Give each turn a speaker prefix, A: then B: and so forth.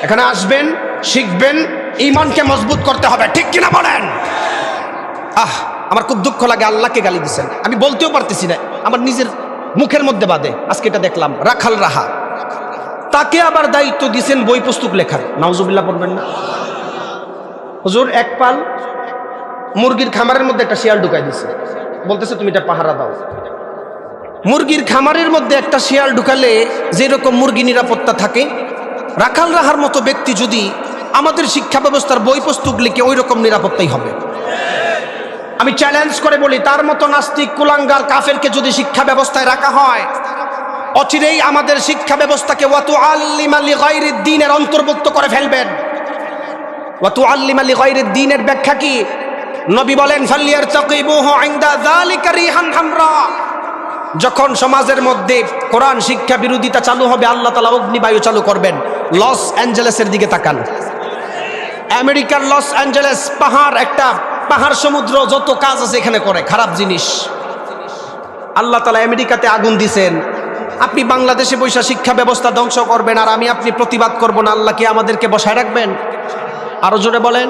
A: এখানে আসবেন, শিখবেন, ঈমানকে মজবুত করতে হবে, ঠিক কিনা বলেন? আমার খুব দুঃখ লাগে, আল্লাহকে গালি দিচ্ছেন, আমি বলতেও পারতেছি না, আমার নিজের মুখের মধ্যে বাদে। আজকে এটা দেখলাম, রাখাল রাহা, তাকে আবার দায়িত্ব দিয়েছেন বই পুস্তক লেখার। নাউজুবিল্লাহ পড়বেন না? হুজুর এক পাল মুরগির খামারের মধ্যে একটা শিয়াল ঢুকাই দিছে, বলতেছে তুমি এটা পাহারা দাও। মুরগির খামারের মধ্যে একটা শিয়াল ঢুকালে যেরকম মুরগি নিরাপত্তা থাকে, রাখাল রাহার মতো ব্যক্তি যদি আমাদের শিক্ষা ব্যবস্থার বই পুস্তক লিখে ওই রকম নিরাপত্তাই হবে। আমি চ্যালেঞ্জ করে বলি, তার মতো নাস্তিক কুলাঙ্গার কাফেরকে যদি শিক্ষা ব্যবস্থায় রাখা হয়, অচিরেই আমাদের শিক্ষা ব্যবস্থাকে ওয়াতুআল্লিমা লিগাইরিদ দ্বীনের অন্তর্ভুক্ত করে ফেলবেন। ওয়াতুআল্লিমা লিগাইরিদ দ্বীনের ব্যাখ্যা কি? নবী বলেন, ফালিয়ারতাকিবুহু ইনদা যালিকা রিহান হামরা। যখন সমাজের মধ্যে কোরআন শিক্ষা বিরোধিতা চালু হবে, আল্লাহ তাআলা অগ্নিবায়ু চালু করবেন। লস অ্যাঞ্জেলেসের দিকে তাকান, আমেরিকার লস অ্যাঞ্জেলেস, পাহাড়, একটা পাহাড় সমুদ্র, যত কাজ আছে এখানে করে, খারাপ জিনিস। আল্লাহ তাআলা আমেরিকাতে আগুন দিছেন, আপনি বাংলাদেশে বৈশা শিক্ষা ব্যবস্থা ধ্বংস করবেন আর আমি আপনি প্রতিবাদ করব না, আল্লাহ কি আমাদেরকে বসায় রাখবেন? আরো জোরে বলেন।